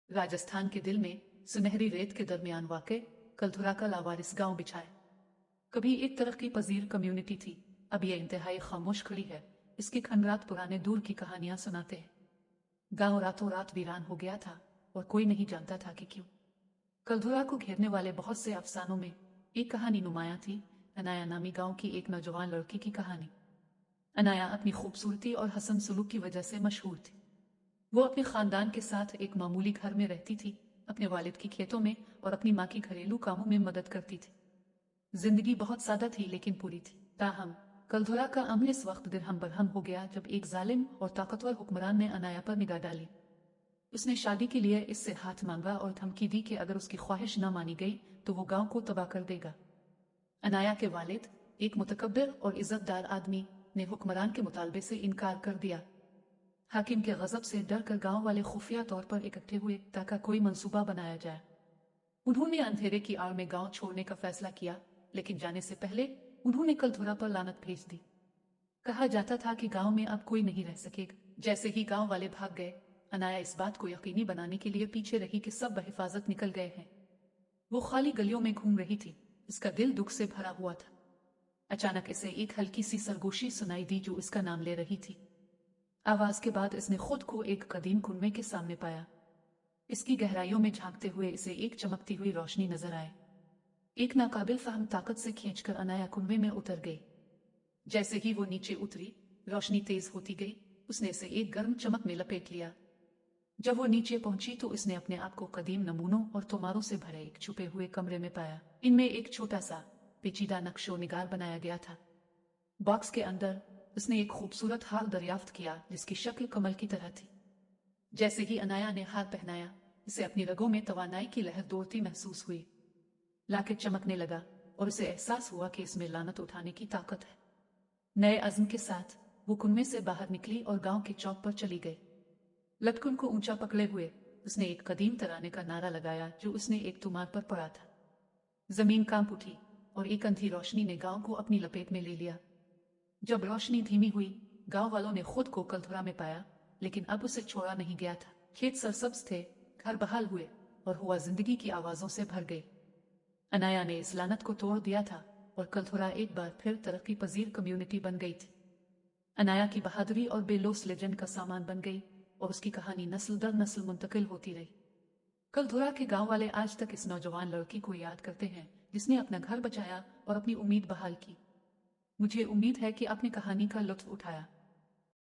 राजस्थान के दिल में सुनहरी रेत के दरमियान वाक़े कलधुरा का लावारिस गांव बिछाए। कभी एक तरक्की पजीर कम्युनिटी थी, अब ये इंतहाई खामोश खड़ी है। इसकी खंडरात पुराने दूर की कहानियां सुनाते हैं। गांव रातों रात वीरान हो गया था और कोई नहीं जानता था कि क्यों। कलधुरा को घेरने वाले बहुत से अफसानों में एक कहानी नुमाया थी, अनाया नामी गांव की एक नौजवान लड़की की कहानी। अनाया अपनी खूबसूरती और हसन सलूक की वजह से मशहूर थी। वो अपने खानदान के साथ एक मामूली घर में रहती थी, अपने वालिद की खेतों में और अपनी माँ की घरेलू कामों में मदद करती थी। जिंदगी बहुत सादा थी लेकिन पूरी थी। ताहम कलधुरा का अमल इस वक्त दिरहम बरहम हो गया जब एक जालिम और ताकतवर हुक्मरान ने अनाया पर निगाह डाली। उसने शादी के लिए इससे हाथ मांगा और धमकी दी कि अगर उसकी ख्वाहिश न मानी गई तो वो गांव को तबाह कर देगा। अनाया के वालिद, एक मुतकब्बिर और इज्जतदार आदमी, ने हुक्मरान के मुतालबे से इनकार कर दिया। हाकिम के गजब से डर कर गांव वाले खुफिया तौर पर इकट्ठे हुए ताकि कोई मंसूबा बनाया जाए। उन्होंने अंधेरे की आड़ में गांव छोड़ने का फैसला किया, लेकिन जाने से पहले उन्होंने कलधुरा पर लानत भेज दी। कहा जाता था कि गांव में अब कोई नहीं रह सकेगा। जैसे ही गांव वाले भाग गए, अनाया इस बात को यकीनी बनाने के लिए पीछे रही कि सब बहिफाजत निकल गए हैं। वो खाली गलियों में घूम रही थी, इसका दिल दुख से भरा हुआ था। अचानक इसे एक हल्की सी सरगोशी सुनाई दी जो इसका नाम ले रही थी। आवाज के बाद इसने खुद को एक कदीम कुनबे के सामने पाया। इसकी गहराइयों में झांकते हुए इसे एक चमकती हुई रोशनी नजर आए। एक नाकाबिल फहम ताकत से खींचकर अनाया कुनबे में उतर गई। जैसे ही वो नीचे उतरी, रोशनी तेज होती गई। उसने इसे एक गर्म चमक में लपेट लिया। जब वो नीचे पहुंची तो इसने अपने आप को कदीम नमूनों और तोमारों से भरे एक छुपे हुए कमरे में पाया। इनमें एक छोटा सा पेचीदा नक्शो निगार बनाया गया था। बॉक्स के अंदर उसने एक खूबसूरत हार दरियाफ्त किया जिसकी शक्ल कमल की तरह थी। जैसे ही अनाया ने हार पहनाया, इसे अपनी रगों में तवानाई की लहर दौड़ती महसूस हुई। लाकेट चमकने लगा और उसे एहसास हुआ कि इसमें लानत उठाने की ताकत है। नए अज़्म के साथ वो कुनबे से बाहर निकली और गांव के चौक पर चली गई। लटकन को ऊंचा पकड़े हुए उसने एक कदीम तराने का नारा लगाया जो उसने एक तुमार पर पड़ा था। जमीन कांप उठी और एक अंधी रोशनी ने गांव को अपनी लपेट में ले लिया। जब रोशनी धीमी हुई, गांव वालों ने खुद को कलधुरा में पाया, लेकिन अब उसे छोड़ा नहीं गया था। खेत सरसब्ज थे, घर बहाल हुए और हुआ जिंदगी की आवाजों से भर गई। अनाया ने इस लानत को तोड़ दिया था और कलधुरा एक बार फिर तरक्की पजीर कम्युनिटी बन गई थी। अनाया की बहादुरी और बेलोस लेजेंड का सामान बन गई और उसकी कहानी नस्ल दर नस्ल मुंतकिल होती रही। कलधुरा के गांव वाले आज तक इस नौजवान लड़की को याद करते हैं जिसने अपना घर बचाया और अपनी उम्मीद बहाल की। मुझे उम्मीद है कि आपने कहानी का लुत्फ उठाया।